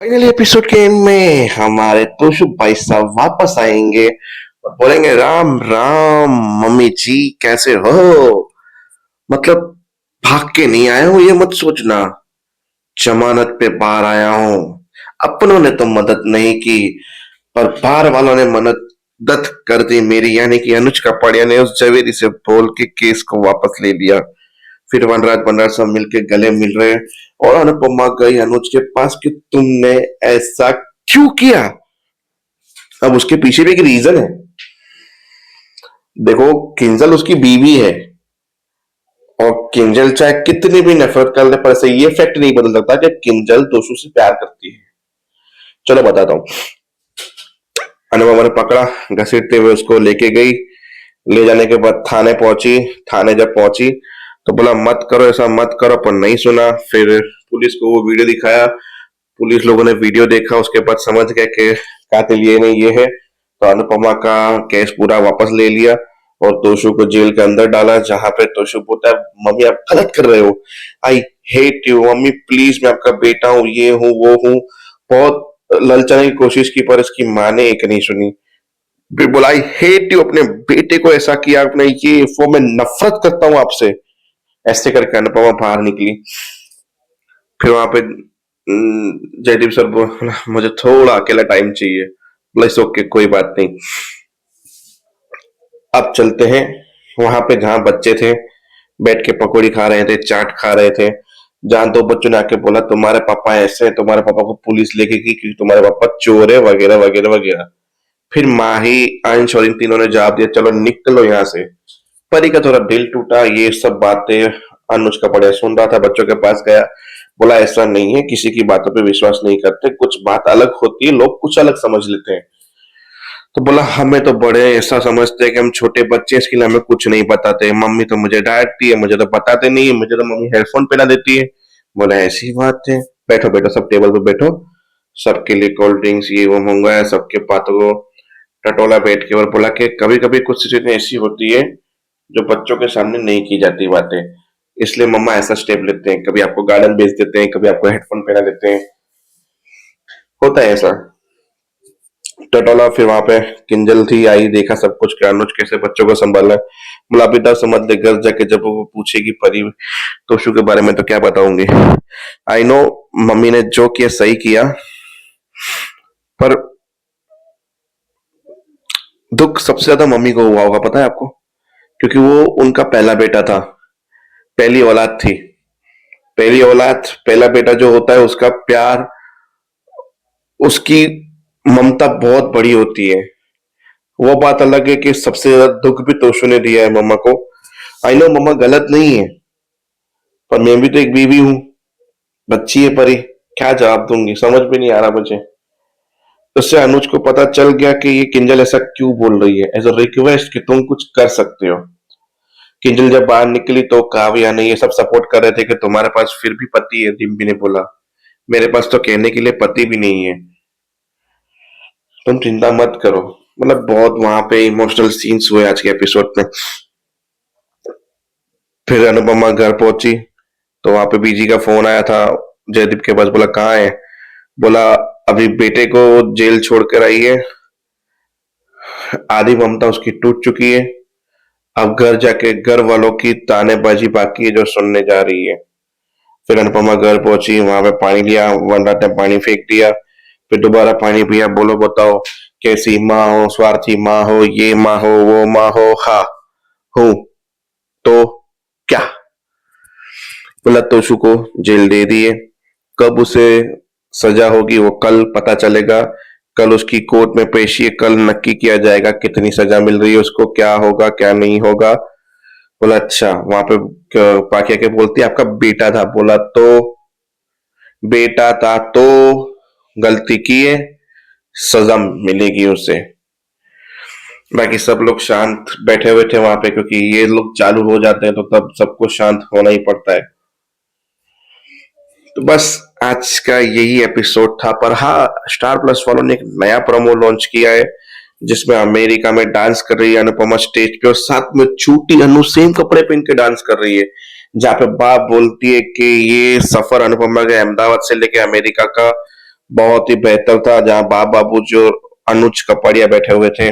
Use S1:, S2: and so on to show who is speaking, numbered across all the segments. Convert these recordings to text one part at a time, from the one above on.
S1: Finally episode के and में हमारे तोशु भाई साहब वापस आएंगे और बोलेंगे राम राम मम्मी जी कैसे हो। मतलब भाग के नहीं आया हूं ये मत सोचना, जमानत पे बाहर आया हूं। अपनों ने तो मदद नहीं की पर बाहर वालों ने मदद कर दी मेरी, यानी कि अनुष्का पड़िया ने उस जवेरी से बोल के केस को वापस ले लिया। फिर वनराज बनराज सब मिलके गले मिल रहे हैं और अनुपमा गई अनुज के पास कि तुमने ऐसा क्यों किया। अब उसके पीछे भी एक रीजन है। देखो, किंजल उसकी बीवी है और किंजल चाहे कितनी भी नफरत कर ले पर से ये फैक्ट नहीं बदल सकता कि किंजल दोषों से प्यार करती है। चलो बताता हूँ। अनुपमा ने पकड़ा, घसीटते हुए उसको लेके गई। ले जाने के बाद थाने पहुंची। थाने जब पहुंची तो बोला मत करो ऐसा मत करो, पर नहीं सुना। फिर पुलिस को वो वीडियो दिखाया। पुलिस लोगों ने वीडियो देखा, उसके बाद समझ गए कि कातिल ये नहीं ये है। तो अनुपमा का केस पूरा वापस ले लिया और तोशु को जेल के अंदर डाला, जहां पे तोशु बोलता है मम्मी आप गलत कर रहे हो, I hate you mummy, please मैं आपका बेटा हूँ, ये हूँ वो हूँ। बहुत ललचाने की कोशिश की पर इसकी माँ ने एक नहीं सुनी। फिर बोला आई हेट यू, अपने बेटे को ऐसा किया आपने, ये वो मैं नफरत करता हूँ आपसे। ऐसे करके अनुपमा बाहर निकली। फिर वहां पे जयदीप सर बोला मुझे थोड़ा अकेला टाइम चाहिए। बोला इस ओके कोई बात नहीं। अब चलते हैं वहां पे जहां बच्चे थे, बैठ के पकौड़ी खा रहे थे, चाट खा रहे थे। जहां दो बच्चों ने आके बोला तुम्हारे पापा ऐसे हैं, तुम्हारे पापा को पुलिस लेके गई क्योंकि तुम्हारे पापा चोर है वगैरह वगैरह वगैरह। फिर माही, अंश और इन तीनों ने जवाब दिया चलो निकलो यहाँ से। परी का थोड़ा दिल टूटा, ये सब बातें अनुज का बढ़िया सुन रहा था। बच्चों के पास गया, बोला ऐसा नहीं है, किसी की बातों पे विश्वास नहीं करते, कुछ बात अलग होती है, लोग कुछ अलग समझ लेते हैं। तो बोला हमें तो बड़े ऐसा समझते हैं कि हम छोटे बच्चे, इसके लिए हमें कुछ नहीं बताते, मम्मी तो मुझे डांटती है, मुझे तो बताते नहीं है, मुझे तो मम्मी हेडफोन पहना देती है। बोला ऐसी बात है, बैठो बैठो सब टेबल पे बैठो, सबके लिए कोल्ड ड्रिंक्स ये वो मंगाया, सबके बातों को टटोला बैठ के और बोला कि कभी कभी कुछ सिचुएशन ऐसी होती है जो बच्चों के सामने नहीं की जाती बातें, इसलिए मम्मा ऐसा स्टेप लेते हैं, कभी आपको गार्डन भेज देते हैं, कभी आपको हेडफोन पहना देते हैं, होता है ऐसा। टटोला फिर वहां पे किंजल थी आई, देखा सब कुछ कि अनुज कैसे बच्चों को संभालना है। बोला बेटा समझ ले, घर जाके जब वो पूछेगी परी तोशु के बारे में तो क्या बताऊंगी। आई नो मम्मी ने जो किया सही किया, पर दुख सबसे ज्यादा मम्मी को हुआ होगा, पता है आपको, क्योंकि वो उनका पहला बेटा था, पहली औलाद थी। पहली औलाद, पहला बेटा जो होता है उसका प्यार, उसकी ममता बहुत बड़ी होती है। वो बात अलग है कि सबसे ज्यादा दुख भी तोशु ने दिया है मम्मा को। आई नो मम्मा गलत नहीं है, पर मैं भी तो एक बीवी हूँ, बच्ची है परी, क्या जवाब दूंगी समझ भी नहीं आ रहा मुझे। तो उससे अनुज को पता चल गया कि ये किंजल ऐसा क्यों बोल रही है, एज अ रिक्वेस्ट कि तुम कुछ कर सकते हो। किंजल जब बाहर निकली तो काव्या ने ये सब सपोर्ट कर रहे थे कि तुम्हारे पास फिर भी पति है। डिम्पी ने बोला मेरे पास तो कहने के लिए पति भी नहीं है, तुम चिंता मत करो। मतलब बहुत वहां पे इमोशनल सीन्स हुए आज के एपिसोड में। फिर अनुपमा घर पहुंची तो वहां पे बीजी का फोन आया था जयदीप के पास। बोला कहाँ है, बोला अभी बेटे को जेल छोड़ कर आई है, आधी ममता उसकी टूट चुकी है, अब घर जाके घर वालों की तानेबाजी बाकी है जो सुनने जा रही है। फिर अनुपमा घर पहुंची, वहां पे पानी लिया, वनराट ने पानी फेंक दिया। फिर दोबारा पानी पिया। बोलो बताओ कैसी माँ हो, स्वार्थी माँ हो, ये माँ हो वो माँ हो, हाँ हूं तो क्या। बोला तोशु को जेल दे दिए, कब उसे सजा होगी वो कल पता चलेगा। कल उसकी कोर्ट में पेशी है, कल नक्की किया जाएगा कितनी सजा मिल रही है उसको, क्या होगा क्या नहीं होगा। बोला अच्छा, वहां पे पाकिया के बोलती है आपका बेटा था। बोला तो बेटा था तो गलती की है, सजा मिलेगी उसे। बाकी सब लोग शांत बैठे हुए थे वहां पे, क्योंकि ये लोग चालू हो जाते हैं तो तब सबको शांत होना ही पड़ता है। तो बस आज का यही एपिसोड था। पर हाँ, स्टार प्लस वालों ने एक नया प्रोमो लॉन्च किया है जिसमें अमेरिका में डांस कर रही है अनुपमा स्टेज पे और साथ में छोटी अनु सेम कपड़े पहन के डांस कर रही है। जहाँ पे बाप बोलती है कि ये सफर अनुपमा के अहमदाबाद से लेके अमेरिका का बहुत ही बेहतर था, जहां बाप बाबू जो अनुज कपड़िया बैठे हुए थे।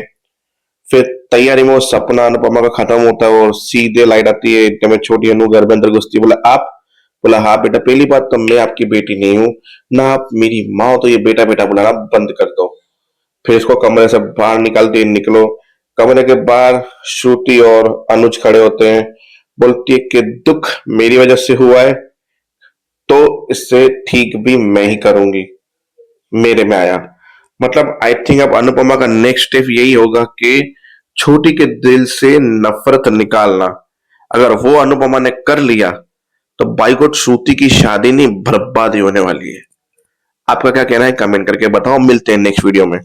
S1: फिर तैयारी में वो सपना अनुपमा का खत्म होता है और सीधे लाइट आती है, एकदम छोटी अनु घर में अंदर घुसती है। बोला आप? बोला हाँ बेटा, पहली बात तो मैं आपकी बेटी नहीं हूँ, ना आप मेरी माँ हो, तो ये बेटा बेटा बुलाना बंद कर दो। फिर इसको कमरे से बाहर निकालती है, निकलो। कमरे के बाहर श्रुति और अनुज खड़े होते हैं। बोलती है कि दुख मेरी वजह से हुआ है, तो इससे ठीक भी मैं ही करूंगी, मेरे में आया। मतलब आई थिंक अब अनुपमा का नेक्स्ट स्टेप यही होगा कि छोटी के दिल से नफरत निकालना। अगर वो अनुपमा ने कर लिया तो बाई को श्रुति की शादी नहीं, बर्बादी होने वाली है। आपका क्या कहना है, कमेंट करके बताओ। मिलते हैं नेक्स्ट वीडियो में।